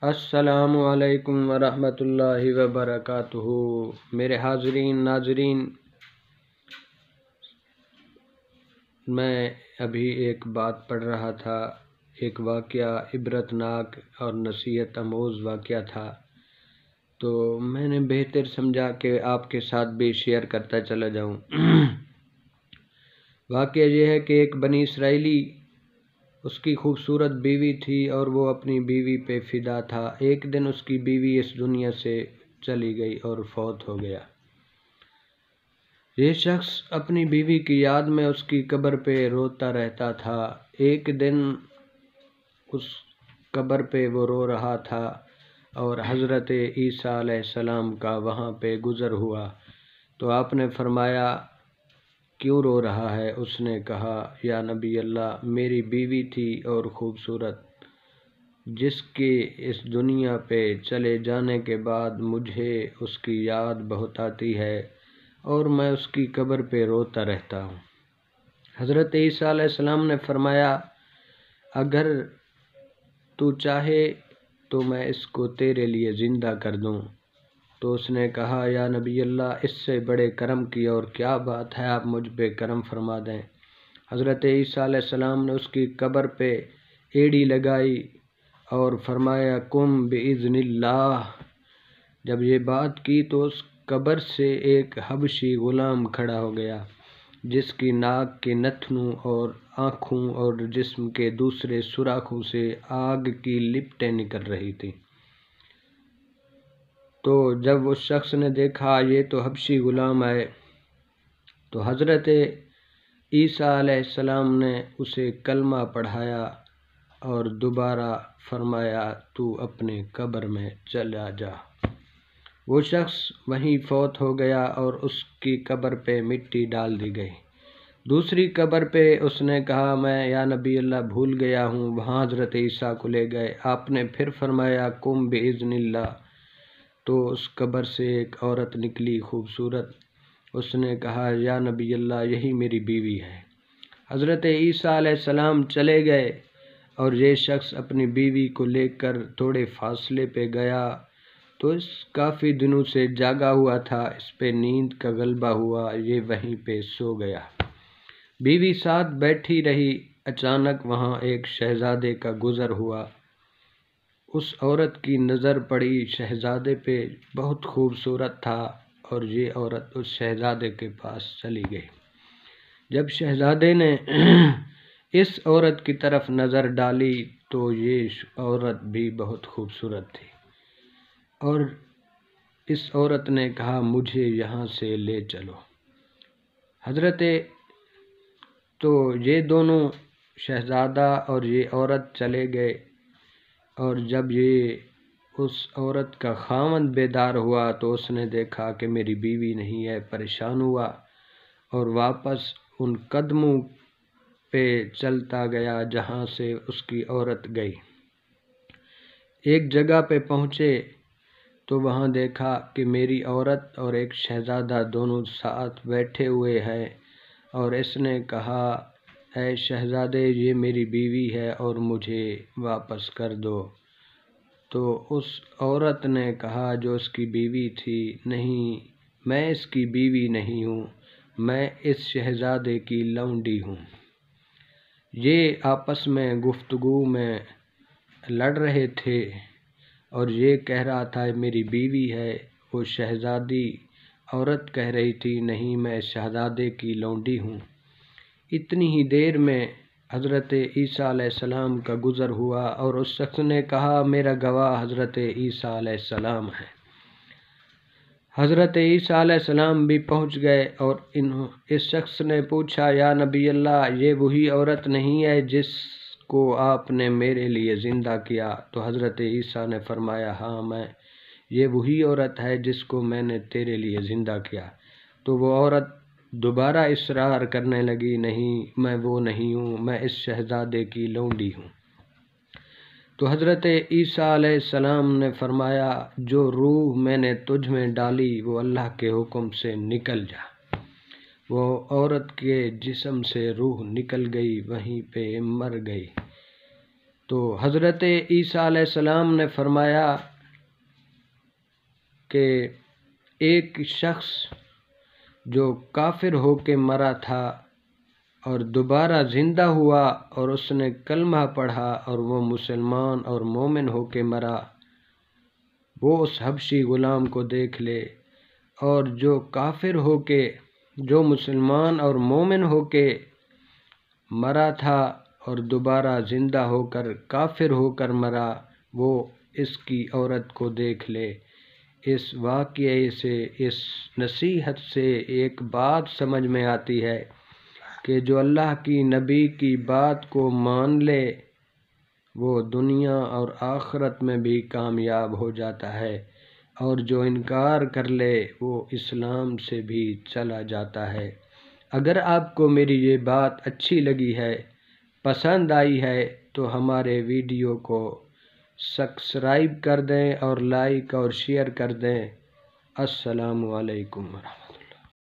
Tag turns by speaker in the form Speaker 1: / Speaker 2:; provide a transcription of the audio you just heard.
Speaker 1: السلام علیکم ورحمۃ اللہ وبرکاتہ۔ میرے حاضرین ناظرین، میں ابھی ایک بات پڑھ رہا تھا، ایک واقعہ عبرتناک اور نصیحت آموز واقعہ تھا، تو میں نے بہتر سمجھا کہ آپ کے ساتھ بھی شیئر کرتا چلا جاؤں۔ واقعہ یہ ہے کہ ایک بنی اسرائیلی، اس کی خوبصورت بیوی تھی اور وہ اپنی بیوی پہ فدا تھا۔ ایک دن اس کی بیوی اس دنیا سے چلی گئی اور فوت ہو گیا۔ یہ شخص اپنی بیوی کی یاد میں اس کی قبر پہ روتا رہتا تھا۔ ایک دن اس قبر پہ وہ رو رہا تھا اور حضرت عیسیٰ علیہ السلام کا وہاں پہ گزر ہوا، تو آپ نے فرمایا، کیوں رو رہا ہے؟ اس نے کہا، یا نبی اللہ، میری بیوی تھی اور خوبصورت، جس کے اس دنیا پہ چلے جانے کے بعد مجھے اس کی یاد بہت آتی ہے اور میں اس کی قبر پہ روتا رہتا ہوں۔ حضرت عیسیٰ علیہ السلام نے فرمایا، اگر تو چاہے تو میں اس کو تیرے لیے زندہ کر دوں۔ تو اس نے کہا، یا نبی اللہ، اس سے بڑے کرم کی اور کیا بات ہے، آپ مجھ پہ کرم فرما دیں۔ حضرت عیسیٰ علیہ السلام نے اس کی قبر پہ ایڑی لگائی اور فرمایا، قم بإذن اللہ۔ جب یہ بات کی تو اس قبر سے ایک حبشی غلام کھڑا ہو گیا، جس کی ناک کے نتنوں اور آنکھوں اور جسم کے دوسرے سوراخوں سے آگ کی لپٹیں نکل رہی تھیں۔ تو جب اس شخص نے دیکھا یہ تو حبشی غلام ہے، تو حضرت عیسیٰ علیہ السلام نے اسے کلمہ پڑھایا اور دوبارہ فرمایا، تو اپنے قبر میں چلا جا۔ وہ شخص وہیں فوت ہو گیا اور اس کی قبر پہ مٹی ڈال دی گئی۔ دوسری قبر پہ اس نے کہا، میں یا نبی اللہ بھول گیا ہوں۔ وہاں حضرت عیسیٰ کو لے گئے، آپ نے پھر فرمایا، قم بإذن اللہ۔ تو اس قبر سے ایک عورت نکلی خوبصورت، اس نے کہا، یا نبی اللہ، یہی میری بیوی ہے۔ حضرت عیسیٰ علیہ السلام چلے گئے اور یہ شخص اپنی بیوی کو لے کر تھوڑے فاصلے پہ گیا، تو اس کافی دنوں سے جاگا ہوا تھا، اس پہ نیند کا غلبہ ہوا، یہ وہیں پہ سو گیا۔ بیوی ساتھ بیٹھی رہی، اچانک وہاں ایک شہزادے کا گزر ہوا۔ اس عورت کی نظر پڑی شہزادے پہ، بہت خوبصورت تھا، اور یہ عورت اس شہزادے کے پاس چلی گئی۔ جب شہزادے نے اس عورت کی طرف نظر ڈالی تو یہ عورت بھی بہت خوبصورت تھی، اور اس عورت نے کہا، مجھے یہاں سے لے چلو۔ تو یہ دونوں، شہزادہ اور یہ عورت، چلے گئے، اور جب یہ اس عورت کا خاوند بیدار ہوا تو اس نے دیکھا کہ میری بیوی نہیں ہے، پریشان ہوا اور واپس ان قدموں پہ چلتا گیا جہاں سے اس کی عورت گئی۔ ایک جگہ پہ پہنچے تو وہاں دیکھا کہ میری عورت اور ایک شہزادہ دونوں ساتھ بیٹھے ہوئے ہیں، اور اس نے کہا، اے شہزادے، یہ میری بیوی ہے اور مجھے واپس کر دو۔ تو اس عورت نے کہا جو اس کی بیوی تھی، نہیں، میں اس کی بیوی نہیں ہوں، میں اس شہزادے کی لونڈی ہوں۔ یہ آپس میں گفتگو میں لڑ رہے تھے اور یہ کہہ رہا تھا میری بیوی ہے، وہ شہزادی عورت کہہ رہی تھی، نہیں، میں شہزادے کی لونڈی ہوں۔ اتنی ہی دیر میں حضرت عیسیٰ علیہ السلام کا گزر ہوا اور اس شخص نے کہا، میرا گواہ حضرت عیسیٰ علیہ السلام ہے۔ حضرت عیسیٰ علیہ السلام بھی پہنچ گئے اور اس شخص نے پوچھا، یا نبی اللہ، یہ وہی عورت نہیں ہے جس کو آپ نے میرے لیے زندہ کیا؟ تو حضرت عیسیٰ نے فرمایا، ہاں، یہ وہی عورت ہے جس کو میں نے تیرے لیے زندہ کیا۔ تو وہ عورت دوبارہ اصرار کرنے لگی، نہیں، میں وہ نہیں ہوں، میں اس شہزادے کی لونڈی ہوں۔ تو حضرت عیسیٰ علیہ السلام نے فرمایا، جو روح میں نے تجھ میں ڈالی وہ اللہ کے حکم سے نکل جا۔ وہ عورت کے جسم سے روح نکل گئی، وہیں پہ مر گئی۔ تو حضرت عیسیٰ علیہ السلام نے فرمایا کہ ایک شخص جو کافر ہو کے مرا تھا اور دوبارہ زندہ ہوا اور اس نے کلمہ پڑھا اور وہ مسلمان اور مومن ہو کے مرا، وہ اس حبشی غلام کو دیکھ لے، اور جو کافر ہو کے، جو مسلمان اور مومن ہو کے مرا تھا اور دوبارہ زندہ ہو کر کافر ہو کر مرا، وہ اس کی عورت کو دیکھ لے۔ اس واقعے سے، اس نصیحت سے ایک بات سمجھ میں آتی ہے کہ جو اللہ کی نبی کی بات کو مان لے وہ دنیا اور آخرت میں بھی کامیاب ہو جاتا ہے، اور جو انکار کر لے وہ اسلام سے بھی چلا جاتا ہے۔ اگر آپ کو میری یہ بات اچھی لگی ہے، پسند آئی ہے، تو ہمارے ویڈیو کو سبسکرائب کر دیں اور لائک اور شیئر کر دیں۔ السلام علیکم ورحمۃ اللہ۔